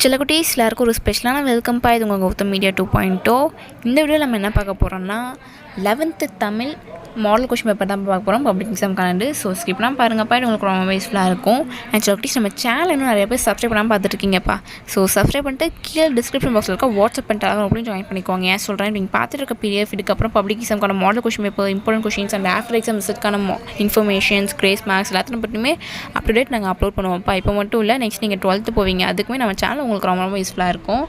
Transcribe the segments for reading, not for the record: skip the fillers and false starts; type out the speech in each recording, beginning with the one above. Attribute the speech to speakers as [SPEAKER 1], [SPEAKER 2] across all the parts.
[SPEAKER 1] சில குட்டீஸ் எல்லாருக்கும் ஒரு ஸ்பெஷலான வெல்கம் பா. இது உங்கள் கௌதம் மீடியா 2.0. இந்த வீடியோவில் நம்ம என்ன பார்க்க போகிறோம்னா 11th Tamil model question paper தான் பார்க்க போகிறோம். பப்ளிக் எக்ஸாம் கலந்து. ஸோ ஸ்கிப்லாம் பாருங்கப்பா, இது உங்களுக்கு ரொம்ப யூஸ்ஃபுல்லாக இருக்கும். அண்ட் சில குட்டீஸ் நம்ம சேனல் இன்னும் நிறைய பேர் சப்ஸ்கிரைப் பண்ணாமல் பார்த்துருக்கீங்கப்பா. ஸோ சப்ஸ்கிரைப் பண்ணிட்டு கீழே டிஸ்கிரிப்ஷன் பாக்ஸில் இருக்க வாட்ஸ்அப் பண்ணிட்டு அப்படின்னு ஜாயின் பண்ணிக்கோங்க. ஏன் சொல்கிறேன், நீங்கள் பார்த்துட்டு இருக்க PDF இதுக்கப்புறம் பப்ளிக் எக்ஸாம்க்கான model question paper, important questions and after exam ரிசல்ட்கான இன்ஃபர்மேஷன்ஸ், கிரேஸ் மார்க்ஸ் எல்லாத்தையும் பற்றியுமே அப் டு டேட் நாங்கள் அப்லோட் பண்ணுவோம்ப்பா. இப்போ மட்டும் இல்லை, நெக்ஸ்ட் நீங்கள் 12th போவீங்க, அதுக்குமே நம்ம சேனல் உங்களுக்கு ரொம்ப ரொம்ப யூஸ்ஃபுல்லாக இருக்கும்.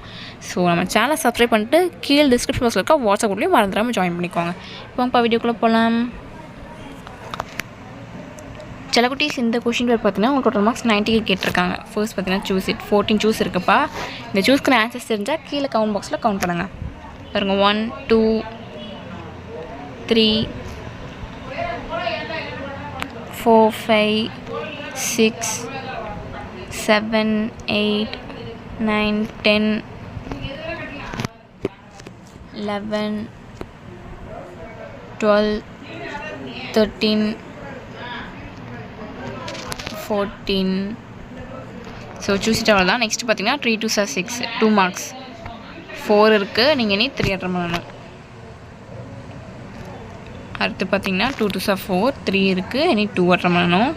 [SPEAKER 1] ஸோ நம்ம சேனலை சப்ஸ்கிரைப் பண்ணிட்டு கீழே டிஸ்கிரிப்ஷன் பாக்ஸில் இருக்க வாட்ஸ்அப் குரூப்லேயும் மறந்துடாமல் ஜாயின் பண்ணிக்கோங்க. இப்போ வீடியோக்குள்ளே போகலாம். சில குட்டீஸ் இந்த கொஷின் பேர் பார்த்தீங்கன்னா உங்களுக்கு டோட்டல் மார்க்ஸ் 90 கேட்டிருக்காங்க. ஃபர்ஸ்ட் பார்த்தீங்கன்னா சூஸ் இட். 14 சூஸ் இருக்குப்பா. இந்த சூஸ்க்கு ஆன்சர்ஸ் தெரிஞ்சால் கீழே கவுண்ட் பாக்ஸில் கவுண்ட் பண்ணுங்கள். பாருங்க, 1 2 3 4 5 6 7 8 9 10 11 12 13 14. ஸோ சூஸ் அவ்வளோதான். நெக்ஸ்ட் பார்த்தீங்கன்னா 3 2 6 2 மார்க்ஸ் 4 இருக்குது. நீங்கள் இனி 3 அட்டன் பண்ணணும். அடுத்து பார்த்தீங்கன்னா 2 2 4 3 இருக்குது. இனி 2 அட்டன் பண்ணணும்.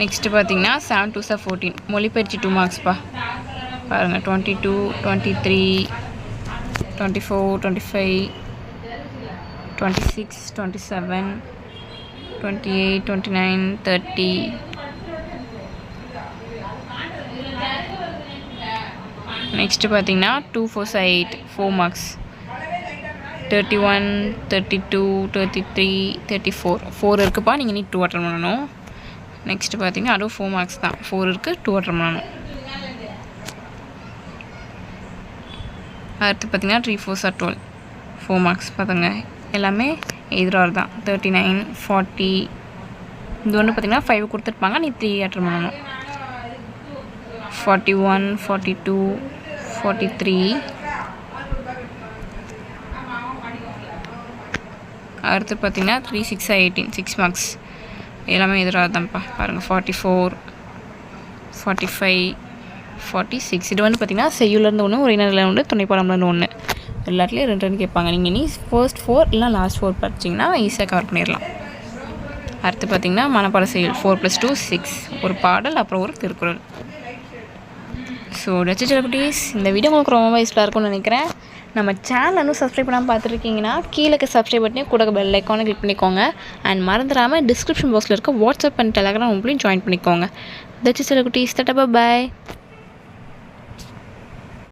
[SPEAKER 1] நெக்ஸ்ட்டு பார்த்தீங்கன்னா 7 2 14 மொழிபெயர்ச்சி 2 மார்க்ஸ்ப்பா. பாருங்கள், 22 23 24 25 26 27 28 29 30. நெக்ஸ்ட்டு பார்த்தீங்கன்னா 2 4 8 4 மார்க்ஸ் 31 32 33 34 4 இருக்குப்பா. நீங்கள் நீ 2 அட்டன் பண்ணணும். நெக்ஸ்ட்டு பார்த்தீங்கன்னா அதுவும் 4 மார்க்ஸ் தான். 4 இருக்குது, 2 அட்டன் பண்ணணும். அடுத்து பார்த்தீங்கன்னா 3 4 12 4 மார்க்ஸ். பார்த்துங்க, எல்லாமே எதிராக தான். 39 40. இது ஒன்று பார்த்தீங்கன்னா 5 கொடுத்துருப்பாங்க, நீ 3 அட்டன் பண்ணணும். 41 42 43. அடுத்து பார்த்தீங்கன்னா 3 6 18 6 மார்க்ஸ். எல்லாமே எதிராக தான்ப்பா. பாருங்கள், 44 45 46. இது வந்து பார்த்திங்கன்னா செய்யுள்ளேருந்து ஒன்று, ஒரு இனரில் ஒன்று, துணைப்பாடம்லேருந்து ஒன்று. எல்லாத்துலேயும் 2 2 கேட்பாங்க. நீங்கள் நீ ஃபர்ஸ்ட் 4 இல்லை லாஸ்ட் 4 படிச்சிங்கன்னா ஈஸியாக கவர் பண்ணிடலாம். அடுத்து பார்த்திங்கன்னா மனப்பாட செய்யுள் 4 + 2 6. ஒரு பாடல், அப்புறம் ஒரு திருக்குறள். ஸோ டச்சில் குட்டீஸ், இந்த வீடியோ உங்களுக்கு ரொம்ப யூஸ்ஃபுல்லாக இருக்கும்னு நினைக்கிறேன். நம்ம சேனல் இன்னும் சப்ஸ்கிரைப் பண்ணாமல் பார்த்துருக்கீங்கன்னா கீழே சப்ஸ்கிரைப் பண்ணி கூட பெல் ஐக்கானை கிளிக் பண்ணிக்கோங்க. அண்ட் மறந்துடாமல் டிஸ்கிரிப்ஷன் பாக்ஸில் இருக்க வாட்ஸ்அப் அண்ட் டெலகிராம் உங்களையும் ஜாயின் பண்ணிக்கோங்க. டச்சில் குட்டீஸ், தட்டா பாய்.